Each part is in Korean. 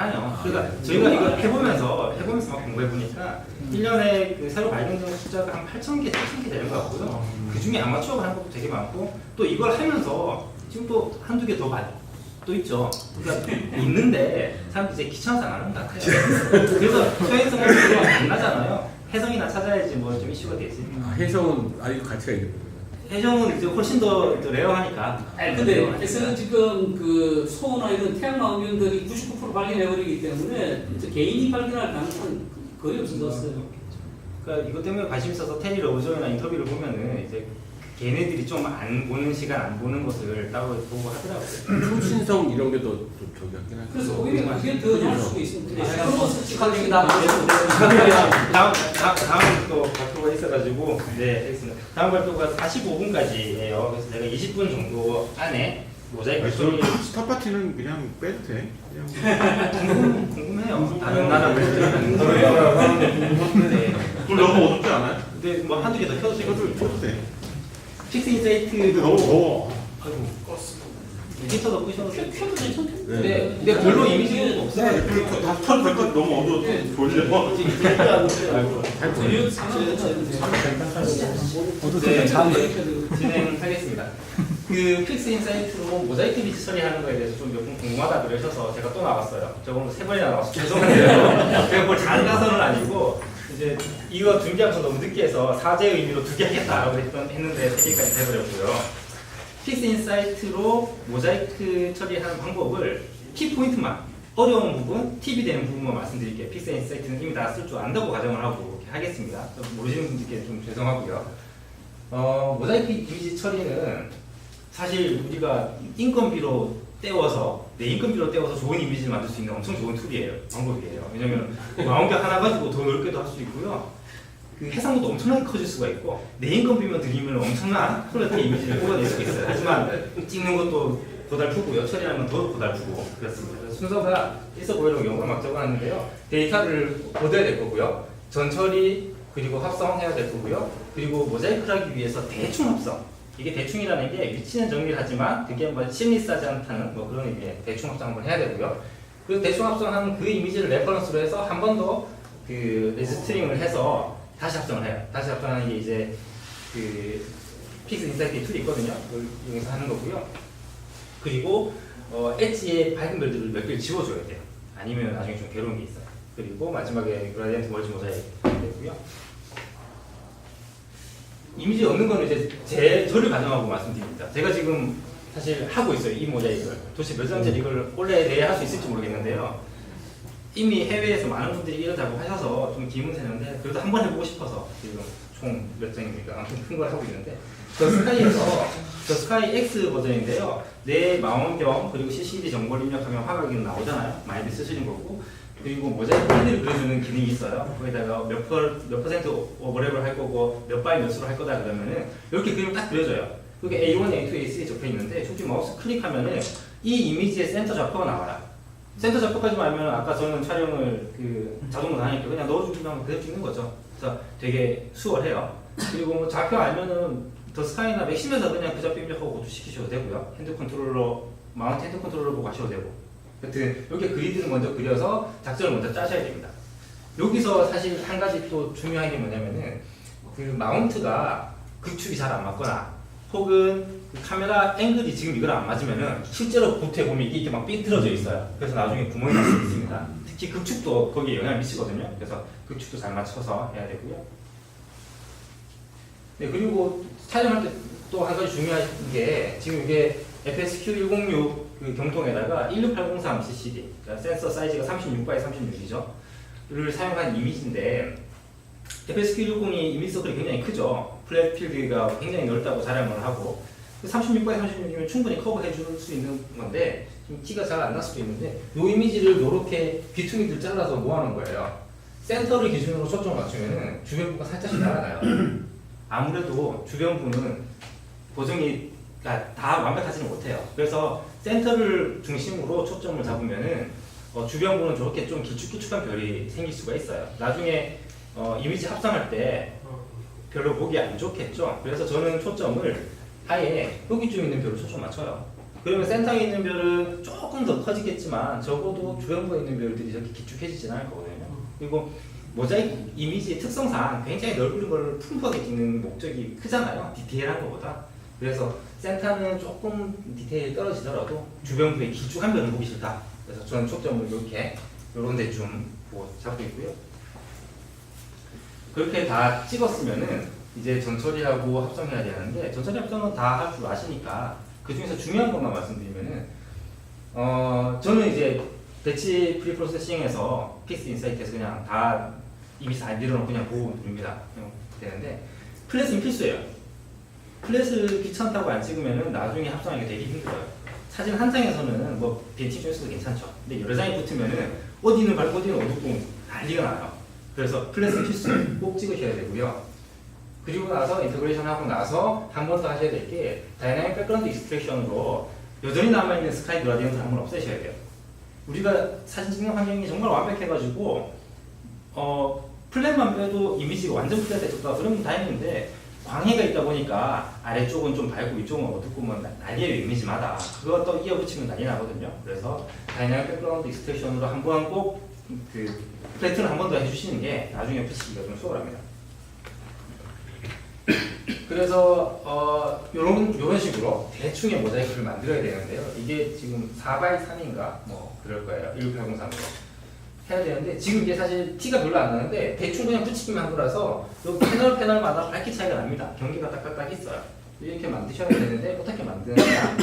많아요. 그러니까 저희가 이거 해보면서 막 공부해보니까 1년에 그 새로 발견되는 숫자가 한 8,000개, 7,000개 되는 것 같고요. 그 중에 아마추어가 하는 것도 되게 많고, 또 이걸 하면서 지금 또 한두 개 더 또 있죠. 그러니까 있는데 사람들이 이제 귀찮아서 안 하는 것 같아요. 그래서 소행성은 안 나잖아요. 해성이나 찾아야지 뭐 좀 이슈가 되지. 해성은 아주 가치가 있는 거예요. 해성은 이제 훨씬 더 레어하니까. 근데 해성은 지금 그 소나 이런 태양망원경들이 99% 발견해버리기 때문에 이제 개인이 발견할 가능성은 거의 없어졌어요. 그러니까 이것 때문에 관심 있어서 테리 로저나 인터뷰를 보면은 이제 걔네들이 좀 안 보는 시간 안 보는 것을 따로 보고 하더라고요. 초신성 이런 게 더 저기 하긴 하죠. 그래서 오히려 그게 더 나을 수도 있습니다. 축하드립니다. 다음 또 발표가 있어가지고 네 알겠습니다. 다음 발표가 45분까지예요. 그래서 제가 20분 정도 안에 모자이크 처리. 스타파티는 그냥 빼도 돼. 그냥 궁금해요. 다른 나라 분들은 네. 그걸 너무 어둡지 않아요? 근데 뭐 한두 개 더 켜도 되고. 켜도 돼. 픽스 인사이트 근데 너무 더워. 아이고 히터도 끄셔도 돼요. 켜도 괜찮겠네. 근데 별로 이미지가 없어요. 다 켜도 될것 너무 어두워서 졸려. 전혀 상관없지 네, 진행하겠습니다. 그 픽스 인사이트로 모자이크 이미지 처리하는 거에 대해서 좀 몇 분 궁금하다 그러셔서 제가 또 나왔어요. 저 오늘 3번이나 나와서 죄송한데요. 제가 뭘 잘나서는 아니고 이제 이거 준비한 거 너무 늦게 해서 사죄의 의미로 2개 하겠다라고 했는데 3개까지 해버렸고요. 픽스 인사이트로 모자이크 처리하는 방법을 키포인트만 어려운 부분, 팁이 되는 부분만 말씀드릴게요. 픽스 인사이트는 이미 다 쓸 줄 안다고 가정을 하고 이렇게 하겠습니다. 모르시는 분들께 좀 죄송하고요. 모자이크 이미지 처리는 사실 우리가 인건비로 떼워서 내 인건비로 떼워서 좋은 이미지를 만들 수 있는 엄청 좋은 툴이에요. 방법이에요. 왜냐면 망원경 하나 가지고 더 넓게도 할 수 있고요. 그 해상도도 엄청나게 커질 수가 있고 내 인건비만 들이면 엄청난 퀄리티 이미지를 뽑아낼 수 있어요. 하지만 찍는 것도 고달프고요. 처리하는 건 더 고달프고 그렇습니다. 그래서 순서가 있어 보이려고 영어를 막 적어놨는데요. 데이터를 얻어야 될 거고요. 전처리 그리고 합성해야 될 거고요. 그리고 모자이크를 하기 위해서 대충 합성. 이게 대충이라는 게 위치는 정리를 하지만 그게 뭐 심리싸지 않다는 뭐 그런 의미의 대충 합성 한번 해야 되고요. 그 대충 합성한 그 이미지를 레퍼런스로 해서 한 번 더 그 리스트링을 해서 다시 합성을 해요. 다시 합성하는 게 이제 그 픽스 인사이트 툴이 있거든요. 그걸 이용해서 하는 거고요. 그리고 엣지의 밝은 별들을 몇 개를 지워줘야 돼요. 아니면 나중에 좀 괴로운 게 있어요. 그리고 마지막에 그라디언트 멀지 모자이크 되고요. 이미지 얻는 거는 이제 저를 가정하고 말씀드립니다. 제가 지금 사실 하고 있어요. 이 모자이크를. 도대체 몇 장짜리 이걸 원래 내에 할 수 있을지 모르겠는데요. 이미 해외에서 많은 분들이 이러자고 하셔서 좀 기분 새는데 그래도 한번 해보고 싶어서 지금 총 몇 장입니까? 아무튼 큰 걸 하고 있는데 더 스카이에서 더 스카이 X 버전인데요. 내 망원경 그리고 CCD 정보를 입력하면 화각이 나오잖아요. 많이들 쓰시는 거고 그리고 모자이크 패드를 그려주는 기능이 있어요. 거기다가 몇 퍼센트 오버랩을 할 거고 몇 바이 몇 수로 할 거다 그러면은 이렇게 그림을 딱 그려줘요. 그게 A1, A2, A3에 적혀 있는데 저기 마우스 클릭하면은 이 이미지의 센터 좌표가 나와라. 센터 좌표까지만 알면 아까 저는 촬영을 그 자동으로 하니까 그냥 넣어주기만 하면 그대로 찍는 거죠. 그래서 되게 수월해요. 그리고 뭐 좌표 알면은 더 스카이나 맥심에서 그냥 그 좌표 입력하고 고조시키셔도 되고요. 핸드 컨트롤러, 마운트 핸드 컨트롤러 보고 하셔도 되고. 여튼 이렇게 그리드를 먼저 그려서 작전을 먼저 짜셔야 됩니다. 여기서 사실 한 가지 또 중요한 게 뭐냐면은 그 마운트가 극축이 잘 안 맞거나 혹은 그 카메라 앵글이 지금 이거랑 안 맞으면은 실제로 보트에 보면 이게 막 삐뚤어져 있어요. 그래서 나중에 구멍이 날 수 있습니다. 특히 극축도 거기에 영향을 미치거든요. 그래서 극축도 잘 맞춰서 해야 되고요. 네, 그리고 촬영할 때 또 한 가지 중요한 게 지금 이게 FSQ106 그 경통에다가 16803 CCD, 그러니까 센서 사이즈가 36x 36이죠. 를 사용한 이미지인데 FSQ160이 이미지 서클이 굉장히 크죠. 플랫 필드가 굉장히 넓다고 자랑을 하고 36x 36이면 충분히 커버해 줄 수 있는 건데 좀 티가 잘 안 날 수도 있는데 이 이미지를 이렇게 귀퉁이들 잘라서 모아놓은 거예요. 센터를 기준으로 초점을 맞추면 주변부가 살짝씩 날아가요. 아무래도 주변부는 고정이 다 완벽하지는 못해요. 그래서 센터를 중심으로 초점을 잡으면은 주변부는 저렇게 좀 길쭉길쭉한 별이 생길 수가 있어요. 나중에 이미지 합성할 때 별로 보기 안 좋겠죠. 그래서 저는 초점을 아예 여기쯤 있는 별을 초점 맞춰요. 그러면 센터에 있는 별은 조금 더 커지겠지만 적어도 주변부에 있는 별들이 저렇게 길쭉해지진 않을 거거든요. 그리고 모자이크 이미지의 특성상 굉장히 넓은 걸 풍부하게 찍는 목적이 크잖아요. 디테일한 것보다. 그래서 센터는 조금 디테일이 떨어지더라도 주변부에 길쭉한 별은 보기 싫다. 그래서 저는 초점을 이렇게 요런 데 좀 잡고 있고요. 그렇게 다 찍었으면은 이제 전처리하고 합성해야 되는데 전처리 합성은 다 할 줄 아시니까 그 중에서 중요한 것만 말씀드리면은 저는 이제 배치 프리프로세싱에서 픽스 인사이트에서 그냥 다 이미 다 밀어놓고 그냥 보고 누릅니다. 되는데 플랫은 필수예요. 플랫을 귀찮다고 안 찍으면은 나중에 합성하기가 되게 힘들어요. 사진 한 장에서는 뭐 벤치 중에서도 괜찮죠. 근데 여러 장이 붙으면은 어디는 밝고 어디는 어둡고 난리가 나요. 그래서 플랫은 필수 꼭 찍으셔야 되고요. 그리고 나서 인터그레이션 하고 나서 한 번 더 하셔야 될 게 다이나믹 백그라운드 익스트랙션으로 여전히 남아있는 스카이 그라디언트를 한번 없애셔야 돼요. 우리가 사진 찍는 환경이 정말 완벽해가지고 플랫만 빼도 이미지가 완전 플랫해졌다 그러면 다행인데 광해가 있다 보니까 아래쪽은 좀 밝고 이쪽은 어둡고 뭐 난리예요 이미지마다. 그거 또 이어붙이면 난리 나거든요. 그래서 다이나믹 백그라운드 익스트랙션으로 한 번 꼭 그 플랫을 한 번 더 해주시는 게 나중에 붙이기가 좀 수월합니다. 그래서 요런 식으로 대충의 모자이크를 만들어야 되는데요. 이게 지금 4x3인가 뭐 그럴 거예요. 1803으로 해야 되는데 지금 이게 사실 티가 별로 안 나는데 대충 그냥 붙이기만 한 거라서 요 패널마다 밝기 차이가 납니다. 경계가 딱딱딱 있어요. 이렇게 만드셔야 되는데 어떻게 만드느냐?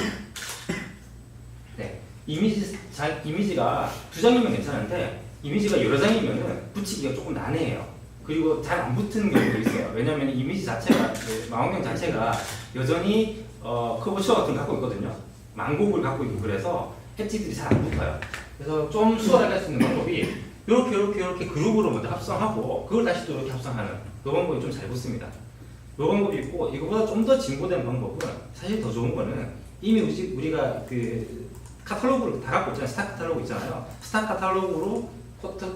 네, 이미지가 두 장이면 괜찮은데 이미지가 여러 장이면은 붙이기가 조금 난해해요. 그리고 잘 안 붙는 경우도 있어요. 왜냐하면 이미지 자체가, 망원경 자체가 여전히 커버처 같은 거 갖고 있거든요. 망곡을 갖고 있고 그래서 엣지들이 잘 안 붙어요. 그래서 좀 수월하게 할 수 있는 방법이 이렇게 그룹으로 먼저 합성하고 그걸 다시 또 이렇게 합성하는 이 방법이 좀 잘 붙습니다. 이 방법이 있고 이거보다 좀 더 진보된 방법은 사실 더 좋은 거는 이미 우리가 그 카탈로그를 다 갖고 있잖아요. 스타 카탈로그 있잖아요. 스타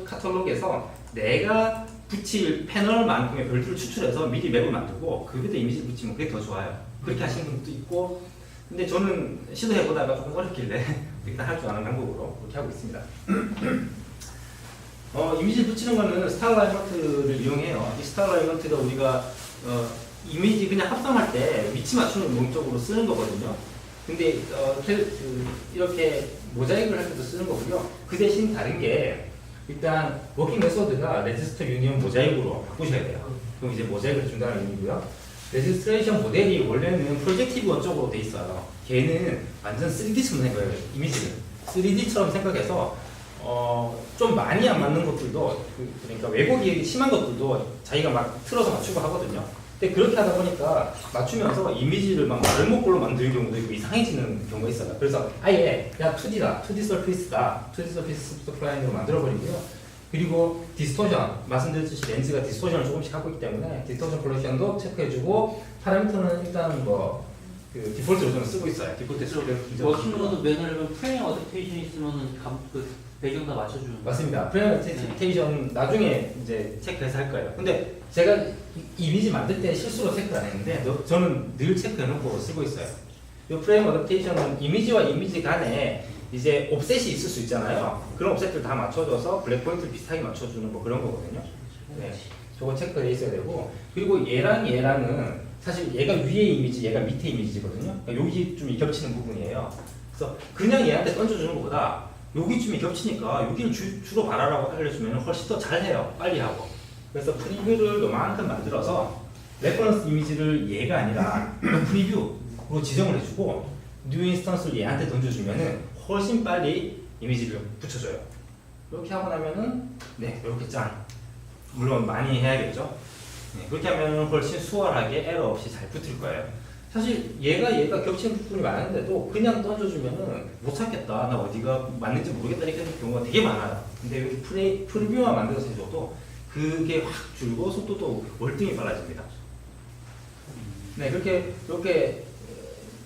카탈로그에서 내가 붙일 패널만큼의 별들을 추출해서 미리 맵을 만들고 거기다 이미지를 붙이면 그게 더 좋아요. 그렇게 하시는 분도 있고 근데 저는 시도해보다가 조금 어렵길래 일단 할 줄 아는 방법으로 그렇게 하고 있습니다. 이미지를 붙이는 거는 스타라이먼트를 이용해요. 이 스타라이먼트가 우리가 이미지 그냥 합성할 때 위치 맞추는 목적으로 쓰는 거거든요. 근데 이렇게 모자이크를 할 때도 쓰는 거고요. 그 대신 다른 게 일단 워킹 메소드가 레지스터 유니온 모자이크로 바꾸셔야 돼요. 그럼 이제 모자이크를 준다는 의미고요. 레지스트레이션 모델이 원래는 프로젝티브 원적으로 돼 있어요. 걔는 완전 3D처럼 생각해요. 이미지를 3D처럼 생각해서 좀 많이 안 맞는 것들도 그러니까 왜곡이 심한 것들도 자기가 막 틀어서 맞추고 하거든요. 근데 그렇게 하다 보니까 맞추면서 이미지를 막 말목골로 만들 경우도 있고 이상해지는 경우가 있어요. 그래서 아예 그냥 2D다, 2D 서피스다, 2D 서피스 스플라인으로 만들어버리고요. 그리고 디스토션, 말씀드렸듯이 렌즈가 디스토션을 조금씩 하고 있기 때문에 디스토션 콜렉션도 체크해주고 파라미터는 일단 뭐 그 디폴트로 저는 쓰고 있어요. 디폴트 쓰고 워킹으로도 매너를 프레임 어댑테이션 있으면은 그 배경 다 맞춰주는. 맞습니다. 프레임 어댑테이션 나중에 이제 체크해서 할 거예요. 근데 제가 이미지 만들 때 실수로 체크를 안 했는데 저는 늘 체크해놓고 쓰고 있어요. 이 프레임 어댑테이션은 이미지와 이미지 간에 이제 옵셋이 있을 수 있잖아요. 그런 옵셋들 다 맞춰줘서 블랙 포인트를 비슷하게 맞춰주는 뭐 그런 거거든요. 네, 저거 체크해 있어야 되고 그리고 얘랑은 사실 얘가 위에 이미지, 얘가 밑에 이미지거든요. 그러니까 여기 좀 겹치는 부분이에요. 그래서 그냥 얘한테 던져주는 것보다 여기쯤이 겹치니까 여기를 주로 바라라고 알려주면 훨씬 더 잘해요. 빨리 하고. 그래서 프리뷰를 요만큼 만들어서 레퍼런스 이미지를 얘가 아니라 프리뷰로 지정을 해주고 뉴 인스턴스를 얘한테 던져주면은 훨씬 빨리 이미지를 붙여줘요. 이렇게 하고 나면은 네 이렇게 짠. 물론 많이 해야겠죠. 네, 그렇게 하면 훨씬 수월하게 에러 없이 잘 붙을 거예요. 사실 얘가 겹치는 부분이 많은데도 그냥 던져주면은 못 찾겠다. 나 어디가 맞는지 모르겠다 이렇게 하는 경우가 되게 많아요. 근데 여기 프리뷰만 만들어서 해줘도 그게 확 줄고 속도도 월등히 빨라집니다. 네, 이렇게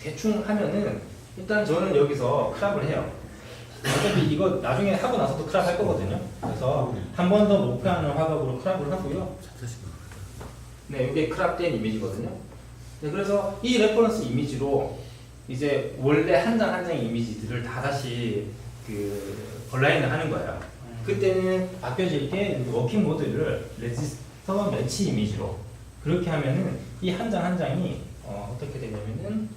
대충 하면은 일단 저는 여기서 크랍을 해요. 어차피 이거 나중에 하고 나서도 크랍 할 거거든요. 그래서 한 번 더 목표하는 화각으로 크랍을 하고요. 네, 이게 크랍된 이미지거든요. 네, 그래서 이 레퍼런스 이미지로 이제 원래 한 장 한 장의 이미지들을 다 다시 그 온라인을 하는 거예요. 그때는 바뀌어질 게 워킹 모드를 레지스터 매치 이미지로 그렇게 하면은 이 한 장 한 장이 어떻게 되냐면은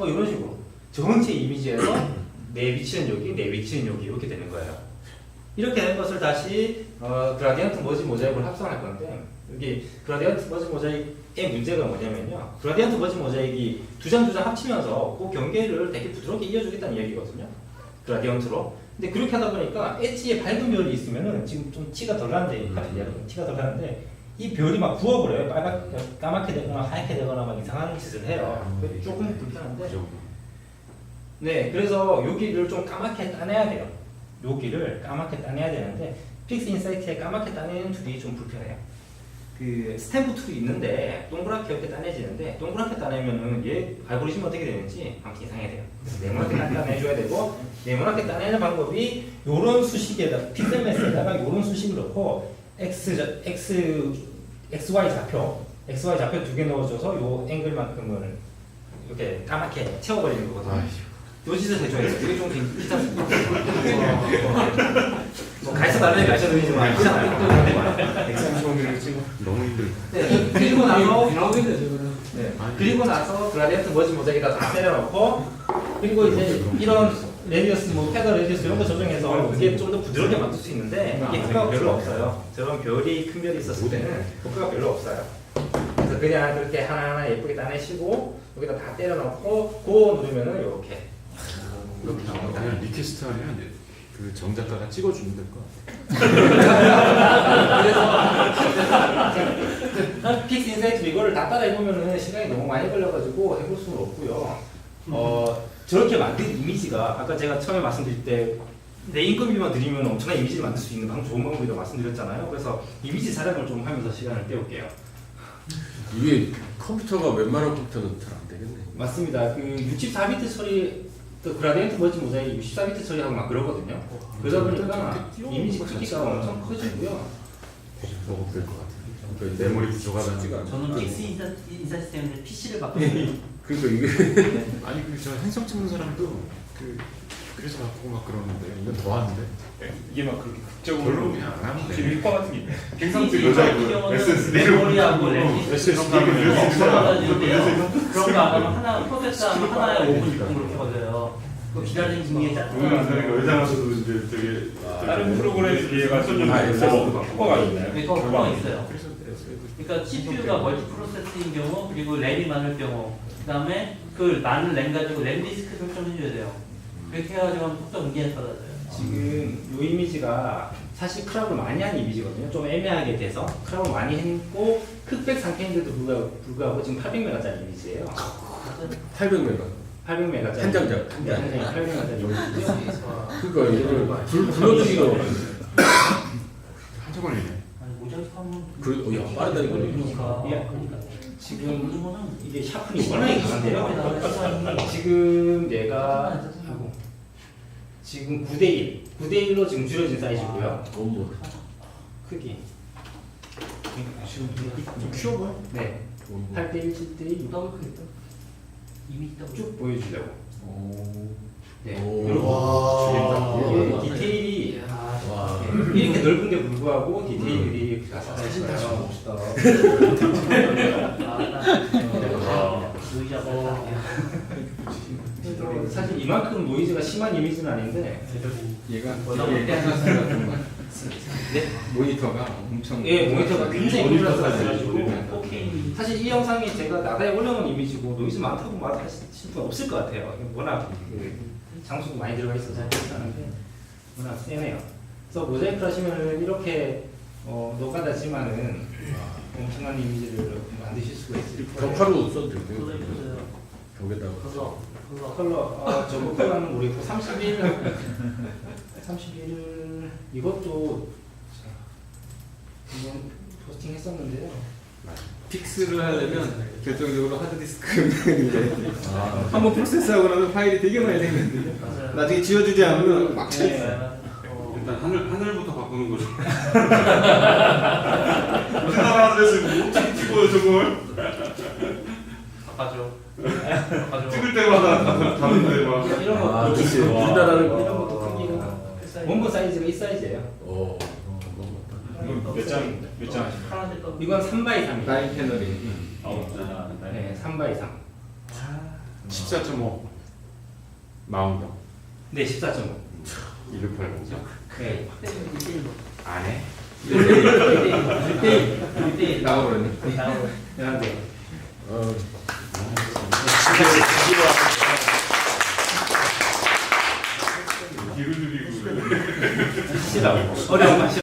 이런 식으로 전체 이미지에서 내 위치는 여기, 내 위치는 여기 이렇게 되는 거예요. 이렇게 된 것을 다시 그라디언트 머지 모자이크를 합성할 건데 여기 그라디언트 머지 모자이크의 문제가 뭐냐면요. 그라디언트 머지 모자이크이 두 장 합치면서 그 경계를 되게 부드럽게 이어주겠다는 이야기거든요. 그라디언트로. 근데 그렇게 하다 보니까 엣지에 밝은 별이 있으면은 지금 좀 티가 덜 나는데 티가 덜 나는데 이 별이 막 부어버려요. 까맣게 되거나 하얗게 되거나 막 이상한 짓을 해요. 그래서 조금 불편한데. 네, 그래서 여기를 좀 까맣게 따내야 돼요. 여기를 까맣게 따내야 되는데 픽스 인사이트에 까맣게 따내는 툴이 좀 불편해요. 그 스탬프 툴이 있는데 동그랗게 이렇게 따내지는데 동그랗게 따내면은 얘 알고리즘이 어떻게 되는지 아무튼 이상하게 돼요. 그래서 네모나게 따내줘야 되고 네모나게 따내는 방법이 요런 수식에다가 픽셀 매스에다가 요런 수식을 넣고 XY 좌표 두 개 넣어줘서 요 앵글만큼을 이렇게 까맣게 채워버리는 거거든요. 요 짓을 해줘야 돼요. 이게 좀 귀찮습니다. 가르쳐 달라니 가르쳐 드리지만 귀찮아요. 엑스트로미를 찍어 너무 힘들다. 네, 그리고 나서 나오겠네 저거는. 네. 그리고 나서 그라디언트 머지 모자이크에다 다 때려넣고 그리고 이제 이런 레디어스 뭐 패더 레디어스 이런 거 조정해서 이게 좀 더 부드럽게 만들 수 있는데 이게 효과가 별로 없어요. 저런 별이 큰 별이 있었을 때는 효과가 별로 없어요. 그래서 그냥 그렇게 하나하나 예쁘게 따내시고 여기다 다 때려넣고 고 누르면은 이렇게 나옵니다. 그냥 리퀘스트 하면 그 정작가가 찍어주면 될 것 그래서 픽스 인사이트 이거를 다 따라 해보면은 시간이 너무 많이 걸려가지고 해볼 수는 없고요. 저렇게 만든 이미지가 아까 제가 처음에 말씀드릴 때 내 인건비만 드리면 엄청난 이미지를 만들 수 있는 좋은 방법이라고 말씀드렸잖아요. 그래서 이미지 촬영을 좀 하면서 시간을 때울게요. 이게 컴퓨터가 웬만한 컴퓨터는 잘 안 되겠네. 맞습니다. 그 64비트 처리, 그 그라디언트 머지 모자이크 64비트 처리하고 막 그러거든요. 그러다 보니까 이미지 크기가 엄청 커지고요. 먹어도 될 것 같아요. 같아요. 메모리 부족하다는 쉽지가 않아. 저는 픽스 인사이트 때문에 PC를 바꿨어요. 그러니까 이게 아니 저 행성 찍는 사람도 그래서 바꾸고 막 그러는데 이건 더 하는데 이게 막 그렇게 극적으로 별로 그냥 안 하면 지금 돼. 효과 같은 게 있네. PC 같은 경우는 메모리하고 램디스크 그런 거 안 하면 하나 프로세스하면 하나에 5분 6분 그렇게 걸려요. 그 기다리는 중에 짜증나요. 의자 가서도 이제 되게 다른 프로그램에 비해가 좀 효과가 있나요? 네, 효과가 있어요. 그래서 그러니까 CPU가 멀티 프로세스인 경우 그리고 램이 많을 경우 그다음에 그 많은 램 가지고 램디스크 설정해줘야 돼요. 그렇게 해가지고 하면 속도 굉장히 빨라져요. 지금 이 이미지가 사실 크랍을 많이 한 이미지거든요. 좀 애매하게 돼서 크랍을 많이 했고 흑백 상태인데도 불구하고 지금 800메가짜리 이미지예요. 800메가. 800메가짜리 한 장짜리. 한 장이 800메가짜리 이미지죠. 그러니까 이거를 불러주기가 한참 걸리네. 아니 모자이크 하면 야 빠르다는 거네. 그러니까 지금 이거는 이게 샤프이 워낙에 강한데요. 지금 얘가 지금 9대1, 9대1로 지금 줄여진 사이즈고요. 원본. 크기. 지금 좀 키워 보여? 네. 원본. 8대1, 7대1 더블 크겠다. 이미 있다고. 쭉 보여주려고. 네. 오. 이렇게 이게 디테일이 와. 이렇게 넓은데 불구하고 디테일이 사진 다시 봅시다. 노이자 사실 이만큼 노이즈가 심한 이미지는 아닌데 얘가 네? 모니터가 엄청 예, 모니터가 굉장히 모니터까지 올라가지고 4K 사실 이 영상이 제가 나다에 올려놓은 이미지고 노이즈 많다고 말하실 분 없을 것 같아요. 워낙 그 장수도 많이 들어가 있어서 그렇다는데 워낙 세네요. 그래서 모자이크를 하시면은 이렇게 노가다지만은 엄청난 이미지를 만드실 수가 있을 거예요. 벽화로 써도 되고요. 그거 있어요. 벽에다가. 그거 컬러 저거 컬러는 모르겠고 31을 이것도 한번 포스팅 했었는데요. 픽스를 하려면 결정적으로 하드디스크인데 한번 프로세스하고 나면 파일이 되게 많이 생겼는데 맞아요. 나중에 지워주지 않으면 막 네. 일단 하늘부터 바꾸는 거죠. 우리나라 하늘에서 어떻게 찍어요 저걸? 바꿔줘. 찍을 때마다 다른데 막. 이런 거 아, 글쎄, 와. 우리나라는 이런 것도 크기가 원본 사이즈가 이 사이즈예요. 어. 몇장 하시나요? 파란색 거. 이건 3x 3이에요. 라인 패널이. 네, 3x 3. 14.5 마운드 네, 14.5. 1680. 네. 안 해? 1대1. 나가버렸네. 네. 어. 뒤로 줄이고. 어려운 맛이